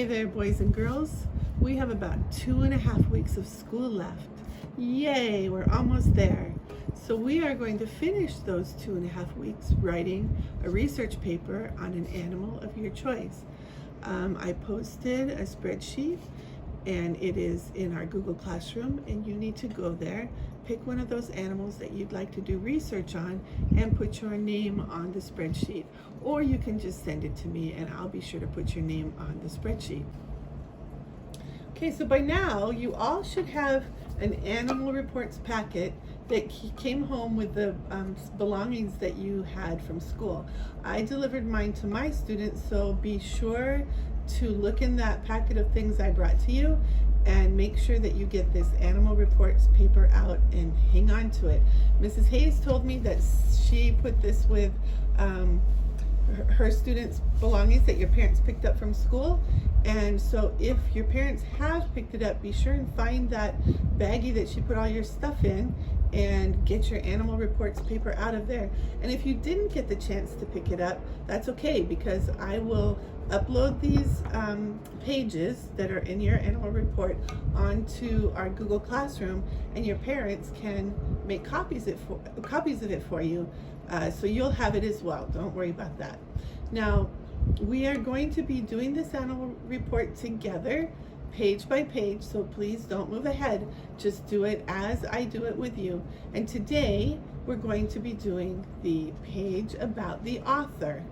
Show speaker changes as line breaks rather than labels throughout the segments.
Hey there, boys and girls. We have about 2.5 weeks of school left. Yay, we're almost there. So we are going to finish those 2.5 weeks writing a research paper on an animal of your choice. I posted a spreadsheet and it is in our Google Classroom, and you need to go there, pick one of those animals that you'd like to do research on and put your name on the spreadsheet. Or you can just send it to me and I'll be sure to put your name on the spreadsheet. Okay, so by now you all should have an animal reports packet that came home with the belongings that you had from school. I delivered mine to my students, so be sure to look in that packet of things I brought to you and make sure that you get this animal reports paper out and hang on to it. Mrs. Hayes told me that she put this with her students' belongings that your parents picked up from school. And so if your parents have picked it up, be sure and find that baggie that she put all your stuff in and get your animal reports paper out of there. And if you didn't get the chance to pick it up, that's okay, because I will upload these pages that are in your animal report onto our Google Classroom, and your parents can make copies of it for you, so you'll have it as well. Don't worry about that. Now, we are going to be doing this animal report together, page by page, so please don't move ahead. Just do it as I do it with you. And today, we're going to be doing the page about the author.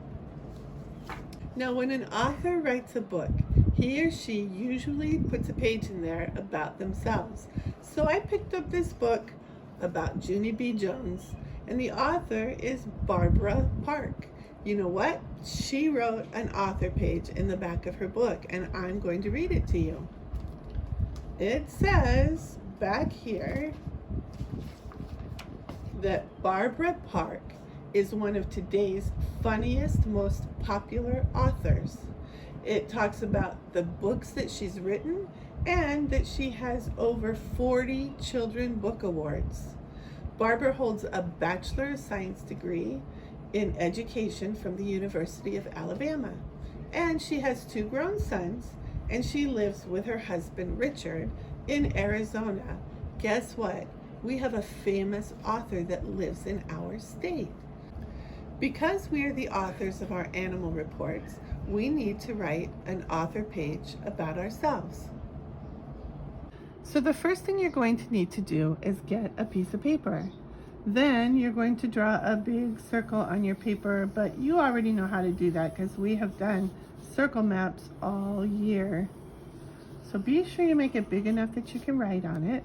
Now, when an author writes a book, he or she usually puts a page in there about themselves. So I picked up this book about Junie B. Jones, and the author is Barbara Park. You know what? She wrote an author page in the back of her book, and I'm going to read it to you. It says back here that Barbara Park is one of today's funniest, most popular authors. It talks about the books that she's written and that she has over 40 children book awards. Barbara holds a Bachelor of Science degree in education from the University of Alabama. And she has 2 grown sons, and she lives with her husband, Richard, in Arizona. Guess what? We have a famous author that lives in our state. Because we are the authors of our animal reports, we need to write an author page about ourselves. So the first thing you're going to need to do is get a piece of paper. Then you're going to draw a big circle on your paper, but you already know how to do that because we have done circle maps all year. So be sure you make it big enough that you can write on it.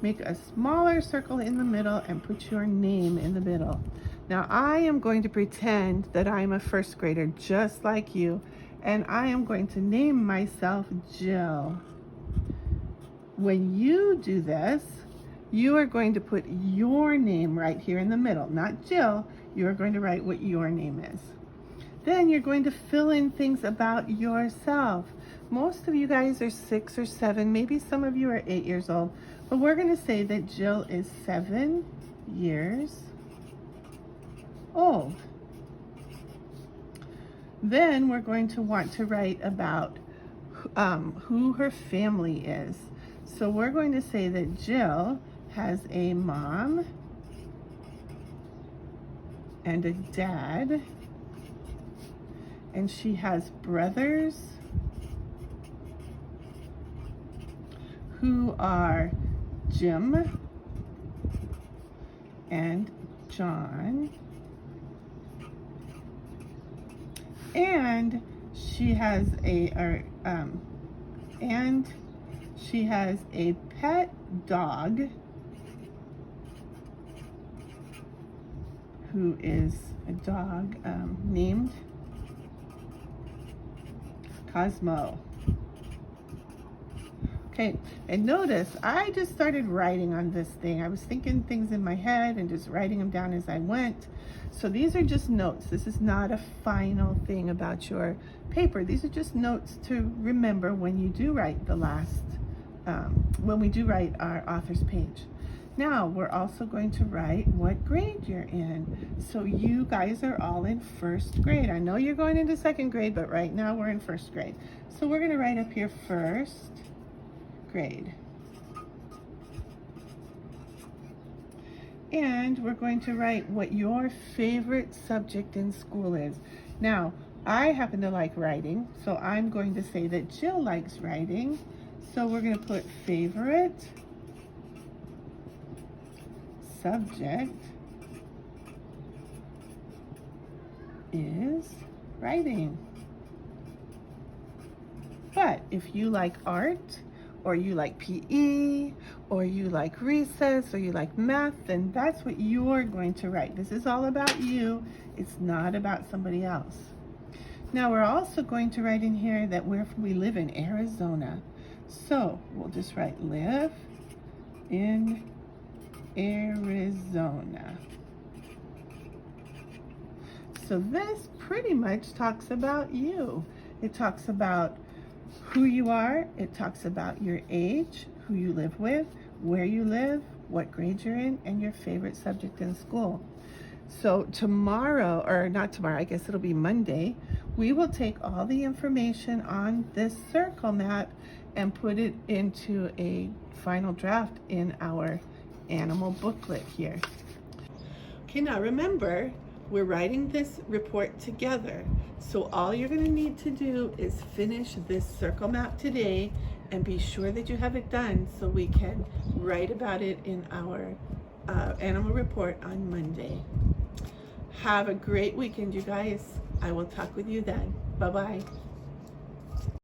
Make a smaller circle in the middle and put your name in the middle. Now I am going to pretend that I'm a first grader just like you, and I am going to name myself Jill. When you do this, you are going to put your name right here in the middle, not Jill. You are going to write what your name is. Then you're going to fill in things about yourself. Most of you guys are 6 or 7, maybe some of you are 8 years old, but we're going to say that Jill is 7 years old. Then we're going to want to write about who her family is. So we're going to say that Jill has a mom and a dad, and she has brothers who are Jim and John, and she has a pet dog who is a dog named Cosmo. Okay, and notice I just started writing on this thing. I was thinking things in my head and just writing them down as I went. So these are just notes. This is not a final thing about your paper. These are just notes to remember when you do write the last, when we do write our author's page. Now, we're also going to write what grade you're in. So you guys are all in first grade. I know you're going into second grade, but right now we're in first grade. So we're going to write up here first grade. And we're going to write what your favorite subject in school is. Now, I happen to like writing, so I'm going to say that Jill likes writing. So we're going to put favorite subject is writing. But if you like art, or you like PE, or you like recess, or you like math, then that's what you're going to write. This is all about you. It's not about somebody else. Now we're also going to write in here that we live in Arizona. So we'll just write live in Arizona. So this pretty much talks about you. It talks about who you are, it talks about your age, who you live with, where you live, what grade you're in, and your favorite subject in school. So tomorrow, or not tomorrow, I guess it'll be Monday, we will take all the information on this circle map and put it into a final draft in our animal booklet here. Okay, now remember, we're writing this report together. So all you're going to need to do is finish this circle map today and be sure that you have it done so we can write about it in our animal report on Monday. Have a great weekend, you guys. I will talk with you then. Bye-bye.